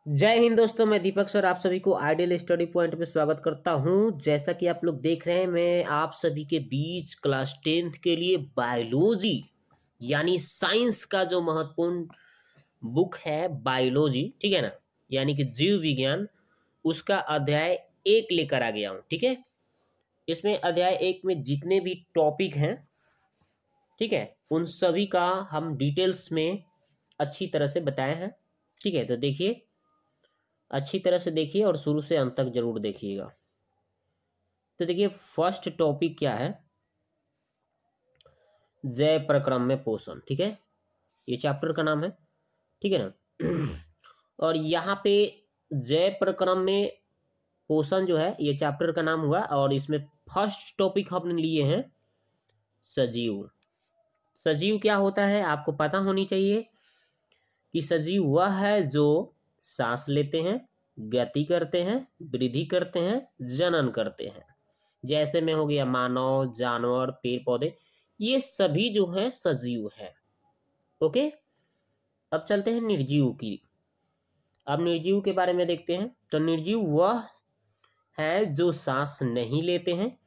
जय हिंद दोस्तों, मैं दीपक सर आप सभी को आइडियल स्टडी पॉइंट पे स्वागत करता हूं। जैसा कि आप लोग देख रहे हैं, मैं आप सभी के बीच क्लास 10th के लिए बायोलॉजी यानी साइंस का जो महत्वपूर्ण बुक है बायोलॉजी, ठीक है ना, यानी कि जीव विज्ञान, उसका अध्याय 1 लेकर आ गया हूं। ठीक है, इसमें अध्याय 1 में जितने भी टॉपिक हैं, ठीक है, उन सभी का हम डिटेल्स में अच्छी तरह से बताए हैं। ठीक है, तो देखिए, अच्छी तरह से देखिए और शुरू से अंत तक जरूर देखिएगा। तो देखिए, फर्स्ट टॉपिक क्या है, जय प्रक्रम में पोषण। ठीक है, ये चैप्टर का नाम है, ठीक है ना। और यहाँ पे जय प्रक्रम में पोषण जो है ये चैप्टर का नाम हुआ, और इसमें फर्स्ट टॉपिक हमने लिए हैं सजीव। सजीव क्या होता है आपको पता होनी चाहिए कि सजीव वह है जो सांस लेते हैं, गति करते हैं, वृद्धि करते हैं, जनन करते हैं। जैसे में हो गया मानव, जानवर, पेड़ पौधे, ये सभी जो है सजीव है। ओके, अब चलते हैं निर्जीव की। अब निर्जीव के बारे में देखते हैं। तो निर्जीव वह है जो सांस नहीं लेते हैं,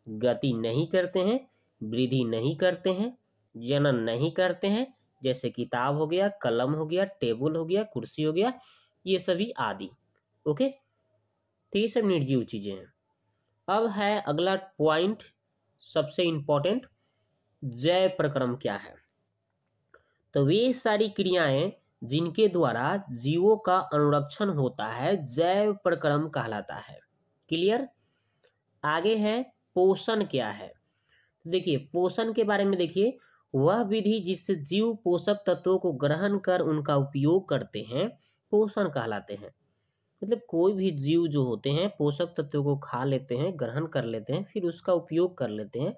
गति नहीं करते हैं, वृद्धि नहीं करते हैं, जनन नहीं करते हैं। जैसे किताब हो गया, कलम हो गया, टेबल हो गया, कुर्सी हो गया, ये सभी आदि। ओके, तो ये सब निर्जीव चीजें हैं। अब है अगला पॉइंट, सबसे इंपॉर्टेंट, जय प्रक्रम क्या है। तो वे सारी क्रियाएं जिनके द्वारा जीवों का अनुरक्षण होता है जैव प्रक्रम कहलाता है। क्लियर। आगे है पोषण क्या है। तो देखिए, पोषण के बारे में देखिए, वह विधि जिससे जीव पोषक तत्वों को ग्रहण कर उनका उपयोग करते हैं पोषण कहलाते हैं। मतलब कोई भी जीव जो होते हैं पोषक तत्वों को खा लेते हैं, ग्रहण कर लेते हैं, फिर उसका उपयोग कर लेते हैं,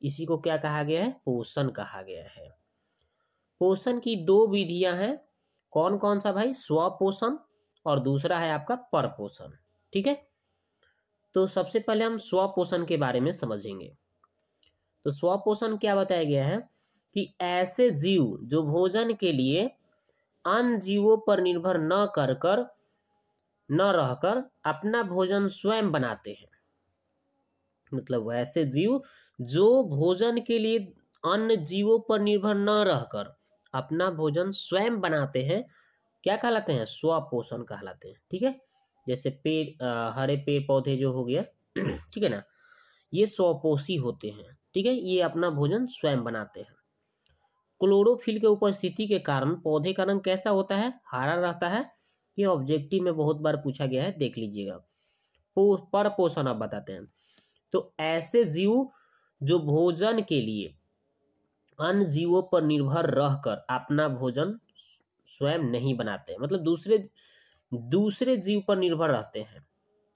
इसी को क्या कहा गया है, पोषण कहा गया है। पोषण की दो विधियां हैं, कौन कौन सा भाई, स्वपोषण और दूसरा है आपका परपोषण। ठीक है, तो सबसे पहले हम स्वपोषण के बारे में समझेंगे। तो स्वपोषण क्या बताया गया है कि ऐसे जीव जो भोजन के लिए अन्य जीवों पर निर्भर न रहकर अपना भोजन स्वयं बनाते हैं। मतलब वैसे जीव जो भोजन के लिए अन्य जीवों पर निर्भर न रहकर अपना भोजन स्वयं बनाते हैं, क्या कहलाते हैं, स्वपोषण कहलाते हैं। ठीक है, जैसे पेड़, हरे पेड़ पौधे जो हो गया, ठीक है ना, ये स्वपोषी होते हैं। ठीक है, ये अपना भोजन स्वयं बनाते हैं। क्लोरोफिल के उपस्थिति के कारण पौधे का रंग कैसा होता है, हरा रहता है। ये ऑब्जेक्टिव में बहुत बार पूछा गया है, देख लीजिएगा। पर पोषण अब बताते हैं। तो ऐसे जीव जो भोजन के लिए अन्य जीवों पर निर्भर रहकर अपना भोजन स्वयं नहीं बनाते हैं, मतलब दूसरे जीव पर निर्भर रहते हैं,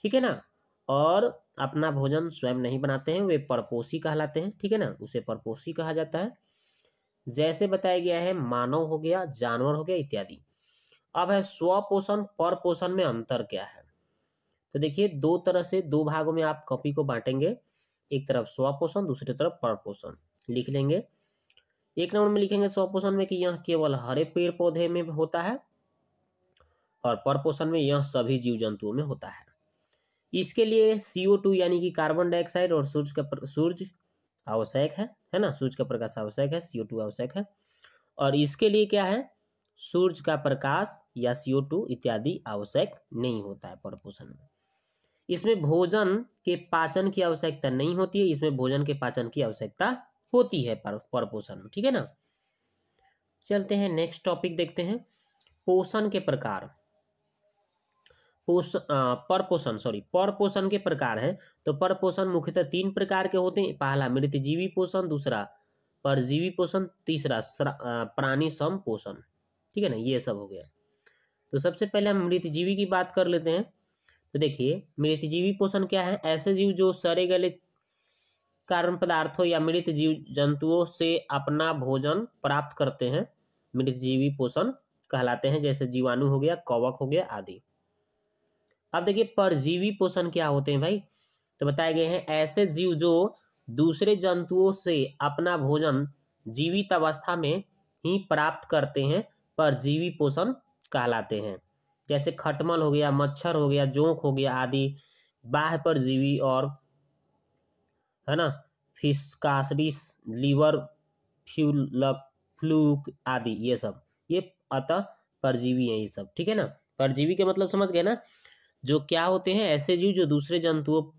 ठीक है ना, और अपना भोजन स्वयं नहीं बनाते हैं, वे परपोषी कहलाते हैं। ठीक है ना, उसे परपोषी कहा जाता है। जैसे बताया गया है मानव हो गया, जानवर हो गया, इत्यादि। अब है स्वपोषण परपोषण में अंतर क्या है। तो देखिए, दो तरह से, दो भागों में आप कॉपी को बांटेंगे, एक तरफ स्वपोषण, दूसरी तरफ परपोषण लिख लेंगे। एक नंबर में लिखेंगे स्वपोषण में कि यह केवल हरे पेड़ पौधे में होता है, और परपोषण में यह सभी जीव जंतुओं में होता है। इसके लिए CO2 यानी कि कार्बन डाइऑक्साइड और सूर्य आवश्यक है ना, सूर्य का प्रकाश आवश्यक है, CO2 आवश्यक है। और इसके लिए क्या है, सूर्य का प्रकाश या CO2 इत्यादि आवश्यक नहीं होता है परपोषण में। इसमें भोजन के पाचन की आवश्यकता नहीं होती है, इसमें भोजन के पाचन की आवश्यकता होती है परपोषण में। ठीक है ना, चलते हैं नेक्स्ट टॉपिक देखते हैं, पोषण के प्रकार। परपोषण के प्रकार हैं। तो परपोषण मुख्यतः 3 प्रकार के होते हैं। पहला मृतजीवी पोषण, दूसरा परजीवी पोषण, तीसरा प्राणी सम पोषण। ठीक है ना, ये सब हो गया। तो सबसे पहले हम मृतजीवी की बात कर लेते हैं। तो देखिए, मृतजीवी पोषण क्या है, ऐसे जीव जो सड़े गले कार्बन पदार्थों या मृत जीव जंतुओं से अपना भोजन प्राप्त करते हैं, मृतजीवी पोषण कहलाते हैं। जैसे जीवाणु हो गया, कवक हो गया, आदि। अब देखिए, परजीवी पोषण क्या होते हैं भाई। तो बताए गए हैं ऐसे जीव जो दूसरे जंतुओं से अपना भोजन जीवित अवस्था में ही प्राप्त करते हैं, परजीवी पोषण कहलाते हैं। जैसे खटमल हो गया, मच्छर हो गया, जोंक हो गया आदि बाह्य परजीवी, और है ना फिस्कासडिस, लीवर फ्लूक आदि, ये अतः परजीवी है ये सब, ठीक है ना। परजीवी के मतलब समझ गए ना, जो क्या होते हैं, ऐसे जीव जो दूसरे जंतुओं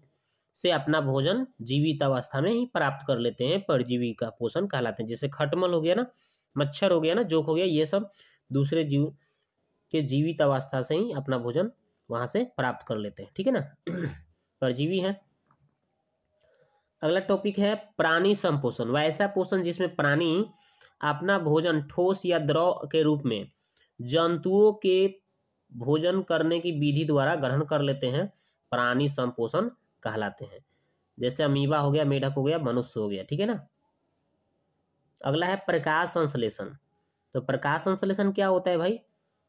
से अपना भोजन जीवित अवस्था में ही प्राप्त कर लेते हैं, परजीवी का पोषण कहलाते हैं। जैसे खटमल हो गया ना, मच्छर हो गया ना, जोक हो गया, ये सब दूसरे जीव के जीवित अवस्था से ही अपना भोजन वहां से प्राप्त कर लेते हैं, ठीक है ना। परजीवी है। अगला टॉपिक है प्राणी संपोषण, वह ऐसा पोषण जिसमें प्राणी अपना भोजन ठोस या द्रव के रूप में जंतुओं के भोजन करने की विधि द्वारा ग्रहण कर लेते हैं, प्राणी संपोषण कहलाते हैं। जैसे अमीबा हो गया, मेढक हो गया, मनुष्य हो गया, ठीक है ना। अगला है प्रकाश संश्लेषण। तो प्रकाश संश्लेषण क्या होता है भाई,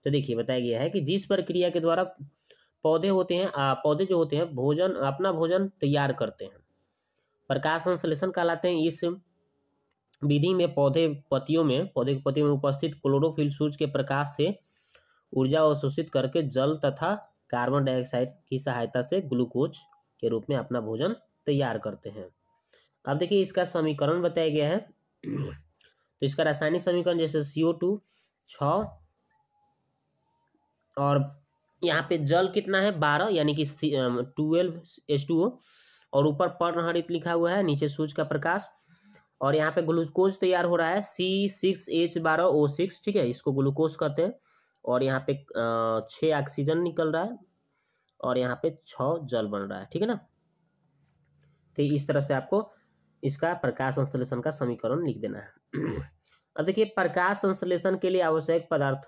तो देखिए बताया गया है कि जिस प्रक्रिया के द्वारा पौधे जो होते हैं भोजन, अपना भोजन तैयार करते हैं, प्रकाश संश्लेषण कहलाते हैं। इस विधि में पौधे के पत्तियों में उपस्थित क्लोरोफिल सूर्य के प्रकाश से ऊर्जा अवशोषित करके जल तथा कार्बन डाइऑक्साइड की सहायता से ग्लूकोज के रूप में अपना भोजन तैयार करते हैं। अब देखिए इसका समीकरण बताया गया है। तो इसका रासायनिक समीकरण जैसे CO2 6, और यहाँ पे जल कितना है 12, यानी कि 12H2O, और ऊपर पर्णहरित लिखा हुआ है, नीचे सूर्य का प्रकाश, और यहाँ पे ग्लूकोज तैयार हो रहा है C6H12O6, ठीक है, इसको ग्लूकोज कहते हैं। और यहाँ पे 6 ऑक्सीजन निकल रहा है, और यहाँ पे 6 जल बन रहा है, ठीक है ना। तो इस तरह से आपको इसका प्रकाश संश्लेषण का समीकरण लिख देना है। अब देखिए प्रकाश संश्लेषण के लिए आवश्यक पदार्थ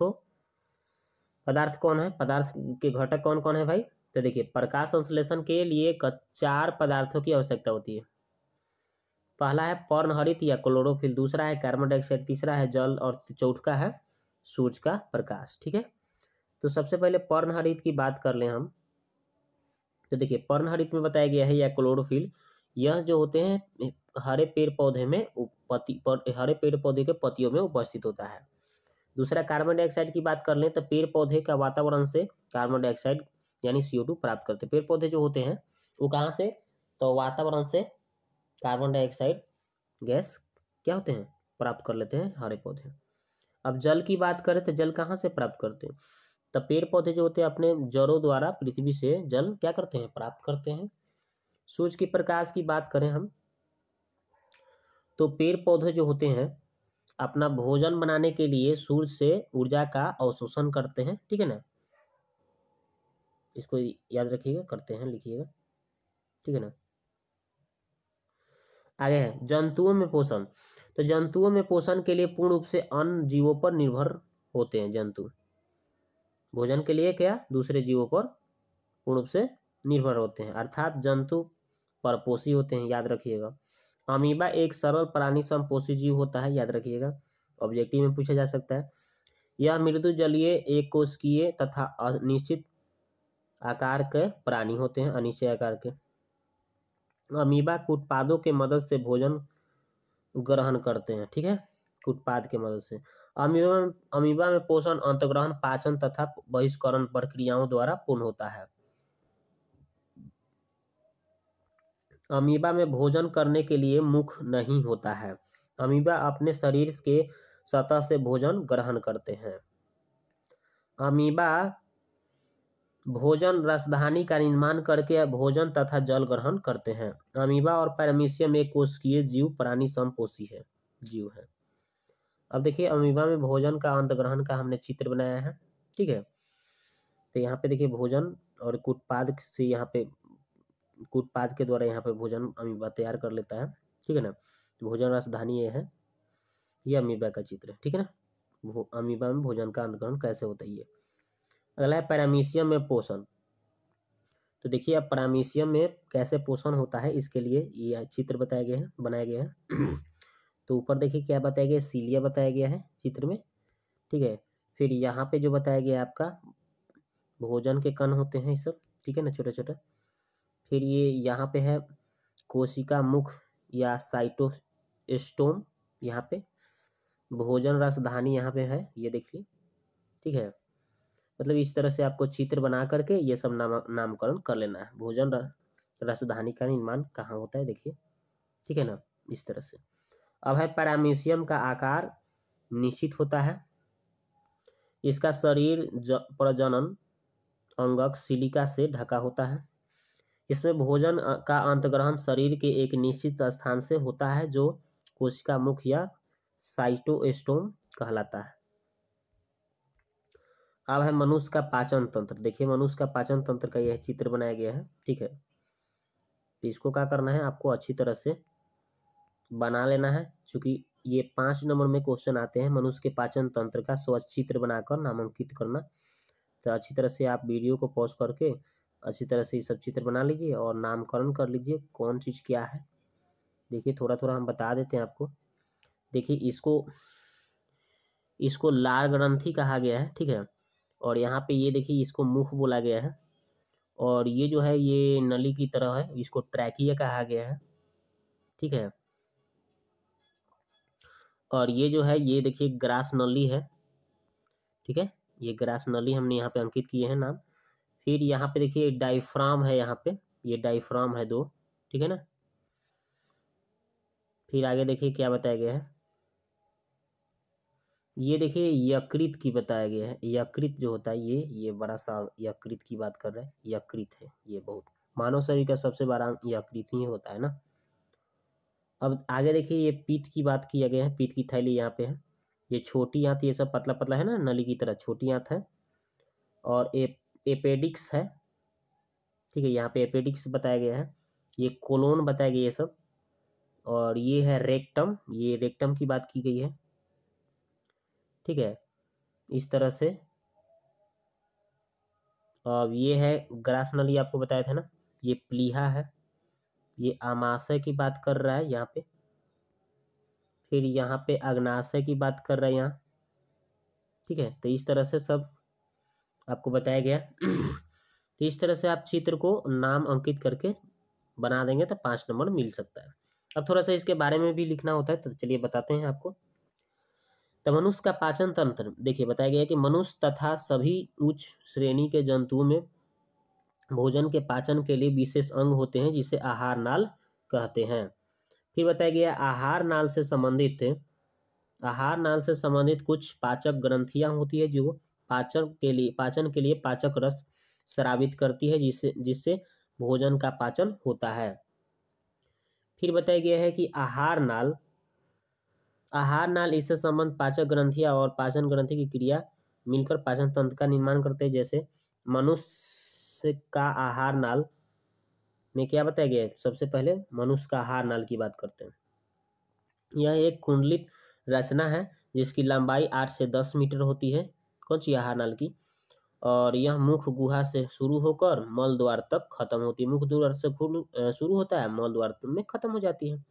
कौन है, पदार्थ के घटक कौन कौन है भाई। तो देखिए प्रकाश संश्लेषण के लिए 4 पदार्थों की आवश्यकता होती है। पहला है पर्णहरित या क्लोरोफिल, दूसरा है कार्बन डाइऑक्साइड, तीसरा है जल, और चौथा है सूर्य का प्रकाश, ठीक है। तो सबसे पहले पर्णहरित की बात कर लें हम। तो देखिए पर्णहरित में बताया गया है या क्लोरोफिल, यह जो होते हैं हरे पेड़ पौधे के पत्तियों में उपस्थित होता है। दूसरा कार्बन डाइऑक्साइड की बात कर लें तो पेड़ पौधे का वातावरण से कार्बन डाइऑक्साइड यानी CO2 प्राप्त करते हैं। पेड़ पौधे जो होते हैं वो कहाँ से, तो वातावरण से कार्बन डाइऑक्साइड गैस क्या होते हैं प्राप्त कर लेते हैं हरे पौधे। अब जल की बात करें तो जल कहाँ से प्राप्त करते हैं, तो पेड़ पौधे जो होते हैं अपने जड़ों द्वारा पृथ्वी से जल क्या करते हैं प्राप्त करते हैं। सूर्य के प्रकाश की बात करें हम, तो पेड़ पौधे जो होते हैं अपना भोजन बनाने के लिए सूर्य से ऊर्जा का अवशोषण करते हैं, ठीक है ना। इसको याद रखिएगा, करते हैं लिखिएगा, ठीक है ना। आगे है जंतुओं में पोषण। तो जंतुओं में पोषण के लिए पूर्ण रूप से अन्य जीवों पर निर्भर होते हैं। जंतु भोजन के लिए क्या दूसरे जीवों पर पूर्ण रूप से निर्भर होते हैं, अर्थात जंतु परपोषी होते हैं, याद रखिएगा। अमीबा एक सरल प्राणी संपोषी जीव होता है, याद रखिएगा, ऑब्जेक्टिव में पूछा जा सकता है। यह मृदु जलीय एक कोशिकीय तथा अनिश्चित आकार के प्राणी होते हैं, अनिश्चित आकार के। अमीबा कूटपादों के मदद से भोजन ग्रहण करते हैं, ठीक है, कूटपाद के मदद से। अमीबा में पोषण अंतग्रहण, पाचन तथा बहिष्करण प्रक्रियाओं द्वारा पूर्ण होता है। अमीबा में भोजन करने के लिए मुख नहीं होता है। अमीबा अपने शरीर के सतह से भोजन ग्रहण करते हैं। अमीबा भोजन रसधानी का निर्माण करके भोजन तथा जल ग्रहण करते हैं। अमीबा और पैरामीशियम एक कोशिकीय जीव प्राणी समपोषी है जीव है। अब देखिए अमीबा में भोजन का अंत ग्रहण का हमने चित्र बनाया है, ठीक है। तो यहाँ पे देखिए भोजन और कूटपाद से यहाँ पे कूटपाद के द्वारा यहाँ पे भोजन अमीबा तैयार कर लेता है, ठीक है ना। भोजन रसधानी ये है, ये अमीबा का चित्र है, ठीक है ना। अमीबा में भोजन का अंत ग्रहण कैसे होता है ये। अगला है पैरामीशियम में पोषण। तो देखिए अब पैरामीशियम में कैसे पोषण होता है इसके लिए ये चित्र बनाया गया है। तो ऊपर देखिए क्या बताया गया, सीलिया बताया गया है चित्र में, ठीक है। फिर यहाँ पे जो बताया गया आपका भोजन के कण होते हैं ये सब, ठीक है ना, छोटा छोटा। फिर ये यहाँ पे है कोशिका मुख या साइटोस्टोम, यहाँ पे भोजन रसधानी यहाँ पे है, ये देखिए, ठीक है। मतलब इस तरह से आपको चित्र बना करके ये सब नामकरण कर लेना है। भोजन रसधानी का निर्माण कहाँ होता है देखिए, ठीक है ना, इस तरह से। अब है पैरामीशियम का आकार निश्चित होता है। इसका शरीर प्रजनन अंगक सिलिका से ढका होता है। इसमें भोजन का अंतग्रहण शरीर के एक निश्चित स्थान से होता है जो कोशिका मुख या साइटोस्टोम कहलाता है। अब है मनुष्य का पाचन तंत्र। देखिए मनुष्य का पाचन तंत्र का यह चित्र बनाया गया है, ठीक है। तो इसको क्या करना है, आपको अच्छी तरह से बना लेना है, क्योंकि ये 5 नंबर में क्वेश्चन आते हैं। मनुष्य के पाचन तंत्र का स्वच्छ चित्र बनाकर नामांकित करना। तो अच्छी तरह से आप वीडियो को पॉज करके अच्छी तरह से ये सब चित्र बना लीजिए और नामकरण कर लीजिए कौन चीज़ क्या है। देखिए थोड़ा थोड़ा हम बता देते हैं आपको। देखिए इसको लार ग्रंथि कहा गया है, ठीक है। और यहाँ पे ये देखिए इसको मुख बोला गया है। और ये जो है ये नली की तरह है, इसको ट्रैकिया कहा गया है, ठीक है। और ये जो है ये देखिए ग्रास नली है, ठीक है। ये ग्रास नली हमने यहाँ पे अंकित किए हैं नाम। फिर यहाँ पे देखिए डायफ्राम है, यहाँ पे ये डायफ्राम है 2, ठीक है ना। फिर आगे देखिए क्या बताया गया है, ये देखिए यकृत की बताया गया है। यकृत जो होता है ये बड़ा सा यकृत की बात कर रहे हैं। यकृत है ये, बहुत मानव शरीर का सबसे बड़ा अंग यकृत ही होता है ना। अब आगे देखिए ये पीठ की बात किया गया है। पीठ की थैली यहाँ पे है। ये छोटी आंत, ये सब पतला पतला है ना, नली की तरह छोटी आंत है। और एपेडिक्स है, ठीक है। यहाँ पे एपेडिक्स बताया गया है। ये कोलोन बताया गया ये सब। और ये है रेक्टम, ये रेक्टम की बात की गई है, ठीक है, इस तरह से। अब ये है ग्रास नली, आपको बताया था ना, ये प्लीहा है। ये आमाशय की बात कर रहा है यहाँ पे। फिर यहाँ पे अग्नाशय की बात कर रहा है यहाँ, ठीक है। तो इस तरह से सब आपको बताया गया। तो इस तरह से आप चित्र को नाम अंकित करके बना देंगे तो 5 नंबर मिल सकता है। अब थोड़ा सा इसके बारे में भी लिखना होता है, तो चलिए बताते हैं आपको। तो मनुष्य का पाचन तंत्र देखिए बताया गया है कि मनुष्य तथा सभी उच्च श्रेणी के जंतुओं में भोजन के पाचन के लिए विशेष अंग होते हैं जिसे आहार नाल कहते हैं। फिर बताया गया आहार नाल से संबंधित कुछ पाचक ग्रंथियां होती है जो पाचन के लिए पाचक रस स्रावित करती है जिससे भोजन का पाचन होता है। फिर बताया गया है कि आहार नाल इससे संबंध पाचक ग्रंथियां और पाचन ग्रंथि की क्रिया मिलकर पाचन तंत्र का निर्माण करते हैं। जैसे मनुष्य का आहार नाल में क्या बताया गया है, सबसे पहले मनुष्य का आहार नाल की बात करते हैं। यह एक कुंडलित रचना है जिसकी लंबाई 8 से 10 मीटर होती है, कौन सी आहार नाल की। और यह मुख गुहा से शुरू होकर मल द्वार तक खत्म होती है। मुख द्वार से शुरू होता है, मल द्वार में खत्म हो जाती है।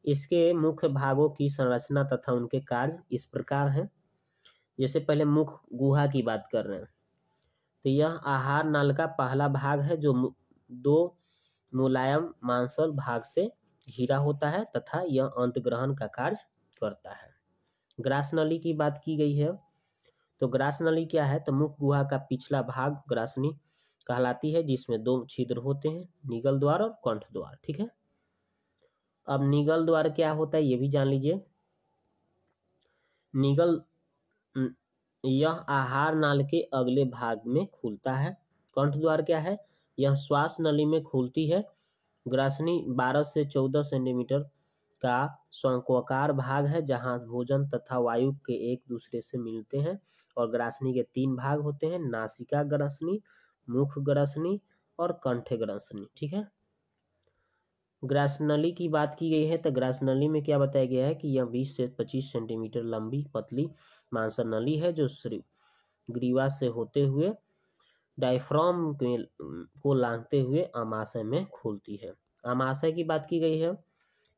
इसके मुख्य भागों की संरचना तथा उनके कार्य इस प्रकार हैं। जैसे पहले मुख गुहा की बात कर रहे हैं, तो यह आहार नाल का पहला भाग है जो 2 मुलायम मांसल भाग से घिरा होता है तथा यह अंतग्रहण का कार्य करता है। ग्रास नली की बात की गई है, तो ग्रास नली क्या है, तो मुख गुहा का पिछला भाग ग्रासनी कहलाती है जिसमें 2 छिद्र होते हैं, निगल द्वार और कंठ द्वार, ठीक है। अब निगल द्वार क्या होता है ये भी जान लीजिए। निगल यह आहार नाल के अगले भाग में खुलता है। कंठ द्वार क्या है, यह श्वास नली में खुलती है। ग्रासनी 12 से 14 सेंटीमीटर का शंक्वाकार भाग है जहां भोजन तथा वायु के एक दूसरे से मिलते हैं। और ग्रासनी के 3 भाग होते हैं, नासिका ग्रासनी, मुख ग्रासनी और कंठ ग्रासनी, ठीक है। ग्रासनली की बात की गई है, तो ग्रासनली में क्या बताया गया है कि यह 20 से 25 सेंटीमीटर लंबी पतली मांसल नली है जो ग्रीवा से होते हुए डायफ्राम को लांघते हुए आमाशय में खुलती है। आमाशय की बात की गई है,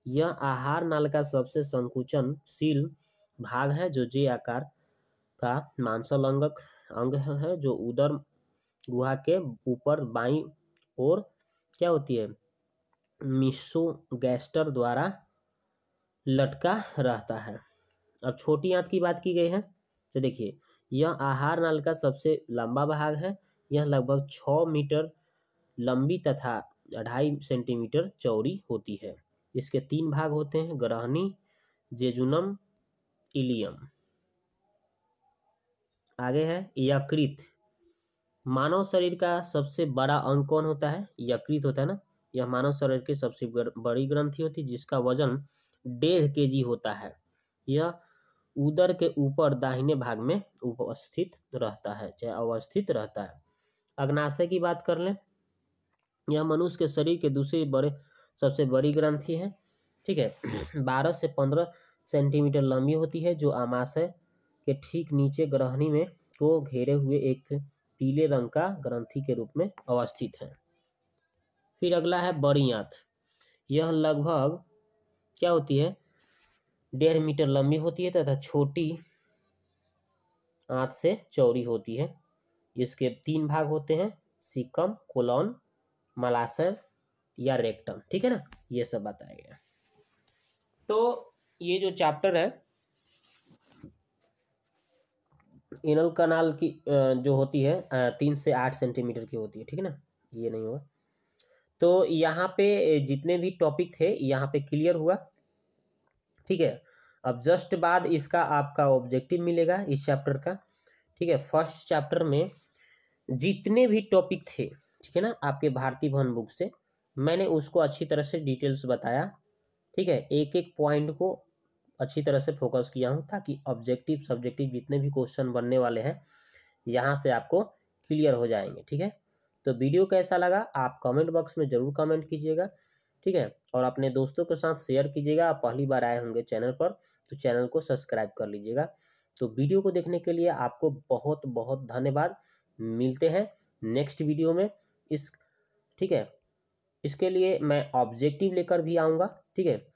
यह आहार नाल का सबसे संकुचनशील भाग है जो जे आकार का मांसल अंग है जो उदर गुहा के ऊपर बाईं ओर क्या होती है, मिसोगैस्टर द्वारा लटका रहता है। अब छोटी आंत की बात की गई है, तो देखिए यह आहार नाल का सबसे लंबा भाग है। यह लगभग 6 मीटर लंबी तथा 2.5 सेंटीमीटर चौड़ी होती है। इसके 3 भाग होते हैं, ग्रहणी, जेजुनम, इलियम। आगे है यकृत। मानव शरीर का सबसे बड़ा अंग कौन होता है? यकृत होता है ना। यह मानव शरीर की सबसे बड़ी ग्रंथि होती है जिसका वजन 1.5 kg होता है। यह उदर के ऊपर दाहिने भाग में उपस्थित रहता है, चाहे अवस्थित रहता है। अग्नाशय की बात कर लें, यह मनुष्य के शरीर के दूसरी सबसे बड़ी ग्रंथि है। ठीक है। 12 से 15 सेंटीमीटर लंबी होती है, जो आमाशय के ठीक नीचे ग्रहणी में को घेरे हुए एक पीले रंग का ग्रंथि के रूप में अवस्थित है। फिर अगला है बड़ी आंत। यह लगभग क्या होती है? 1.5 मीटर लंबी होती है तथा छोटी आंत से चौड़ी होती है। इसके 3 भाग होते हैं, सीकम, कोलन, मलाशय या रेक्टम। ठीक है ना, ये सब बताया गया। तो ये जो चैप्टर है एनल कनाल की जो होती है 3 से 8 सेंटीमीटर की होती है। ठीक है ना, ये नहीं होगा। तो यहाँ पे जितने भी टॉपिक थे यहाँ पे क्लियर हुआ। ठीक है। अब जस्ट बाद इसका आपका ऑब्जेक्टिव मिलेगा इस चैप्टर का। ठीक है। फर्स्ट चैप्टर में जितने भी टॉपिक थे, ठीक है ना, आपके भारती भवन बुक से मैंने उसको अच्छी तरह से डिटेल्स बताया। ठीक है। एक एक पॉइंट को अच्छी तरह से फोकस किया हूँ ताकि ऑब्जेक्टिव सब्जेक्टिव जितने भी क्वेश्चन बनने वाले हैं यहाँ से आपको क्लियर हो जाएंगे। ठीक है। तो वीडियो कैसा लगा आप कमेंट बॉक्स में ज़रूर कमेंट कीजिएगा। ठीक है। और अपने दोस्तों के साथ शेयर कीजिएगा। आप पहली बार आए होंगे चैनल पर तो चैनल को सब्सक्राइब कर लीजिएगा। तो वीडियो को देखने के लिए आपको बहुत बहुत धन्यवाद। मिलते हैं नेक्स्ट वीडियो में। ठीक है। इसके लिए मैं ऑब्जेक्टिव लेकर भी आऊँगा। ठीक है।